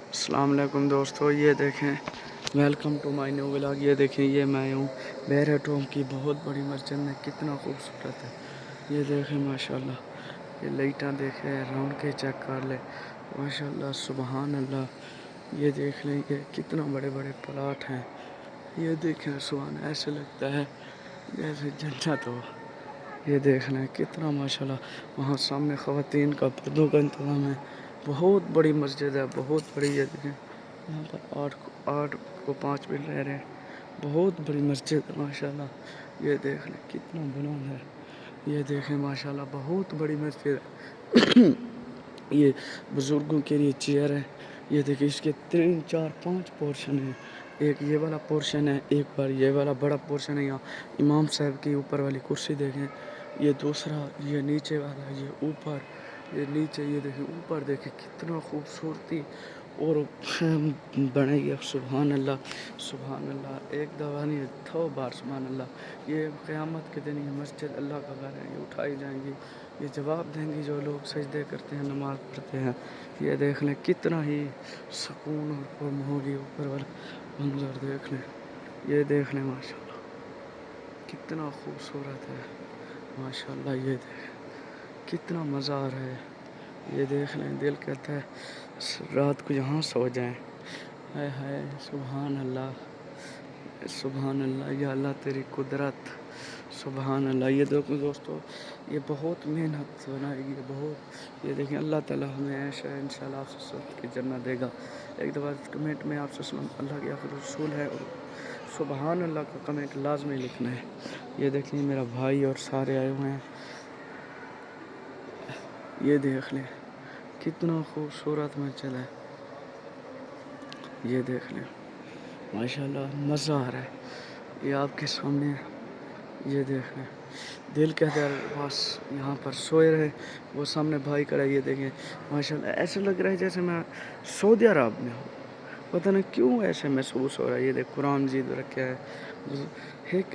अस्सलाम वालेकुम दोस्तों, ये देखें welcome to my new vlog. ये देखें ये मैं हूँ बैरट होम की बहुत बड़ी मस्जिद में, कितना खूबसूरत है। ये देखें माशाल्लाह, ये लाइटां देखें, राउंड के चेक कर ले माशाल्लाह सुबहान अल्लाह। ये देख लें कि कितना बड़े बड़े प्लाट हैं। ये देखें सुबहान, ऐसे लगता है जैसे जन्नत हो। ये देख लें कितना माशाल्लाह। वहाँ सामने ख़वातीन का पर्दों का इंतज़ाम है। बहुत बड़ी मस्जिद है, बहुत बड़ी। ये देखें यहाँ पर आठ को 5 मिल रहे हैं। बहुत बड़ी मस्जिद है माशाल्लाह। ये देख लें कितना बुलंद है। ये देखें माशाल्लाह बहुत बड़ी मस्जिद है। ये बुज़ुर्गों के लिए चेयर है। ये देखिए इसके 3 4 5 पोर्शन है। एक ये वाला पोर्शन है, एक बार ये वाला बड़ा पोर्शन है। यहाँ इमाम साहब की ऊपर वाली कुर्सी देखें। ये दूसरा, ये नीचे वाला, ये ऊपर, ये नीचे। ये देखिए ऊपर देखें कितना खूबसूरती और बनाई है। सुभान अल्लाह सुभान अल्लाह। एक दफ़ा नहीं 2 बार सुभान अल्लाह। ये क़यामत के दिन ये मस्जिद अल्लाह का घर है, ये उठाई जाएंगी। ये जवाब देंगी जो लोग सजदे करते हैं, नमाज़ पढ़ते हैं। ये देख लें कितना ही सुकून और पुरम होगी। ऊपर वाला मंजर देख लें, ये देख लें माशाल्लाह कितना खूबसूरत है माशाल्लाह। ये देख कितना मज़ा आ रहा है। ये देख लें, दिल कहता है रात को यहाँ सो जाएं। हाय हाय सुभान अल्लाह सुभान अल्लाह। या अल्लाह तेरी कुदरत सुभान अल्लाह। ये देखो दोस्तों, ये बहुत मेहनत बनाएगी बहुत। ये देखें अल्लाह ताला हमें ऐशा इंशाल्लाह आप की जन्नत देगा। एक दफ़ा कमेंट में आप अल्लाह के आखिर रसूल है और सुभान अल्लाह का कमेंट लाजमी लिखना है। ये देखिए मेरा भाई और सारे आए हुए हैं। ये देख लें कितना खूबसूरत मस्जिद है। ये देख लें माशाल्लाह मज़ा आ रहा है। ये आपके सामने ये देख लें, दिल कहता है बस यहाँ पर सोए रहे। वो सामने भाई खड़ा है। ये देखें माशाल्लाह, ऐसे लग रहा है जैसे मैं सऊदी अरब में हूँ। पता नहीं क्यों ऐसे महसूस हो रहा है। ये देख कुरान मजीद रखा है,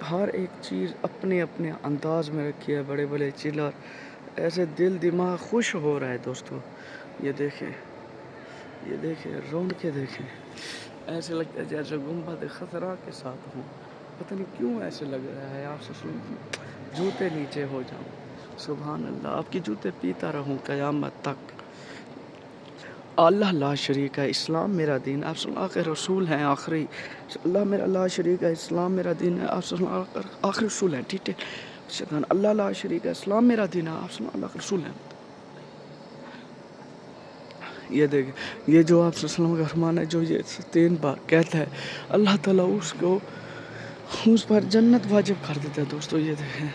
हर एक चीज़ अपने अपने अंदाज में रखी है। बड़े बड़े चिल्लर, ऐसे दिल दिमाग खुश हो रहा है दोस्तों। ये देखें रौंद के देखें, ऐसे लगता है जैसे गुंबद खतरा के साथ हूँ। पता नहीं क्यों ऐसे लग रहा है। आपसे सुन जूते नीचे हो जाऊँ। सुभान अल्लाह, आपकी जूते पीता रहूँ क़यामत तक। अल्लाह ला शरीक है, इस्लाम मेरा दीन, आप आखिर रसूल हैं आखिरी। अल्लाह मेरा ला शरीक है, इस्लाम मेरा दीन है, आप आखिरी रसूल हैं। ठीक है शैतान। अल्लाह ला शरीक है, इस्लाम मेरा दीन है, आप अल्लाह रसूल हैं। ये देख, ये जो आप सल्लल्लाहु अलैहि वसल्लम का फरमान है, जो ये 3 बार कहता है अल्लाह ताला उसको उस पर जन्नत वाजिब कर देता है दोस्तों। ये देखें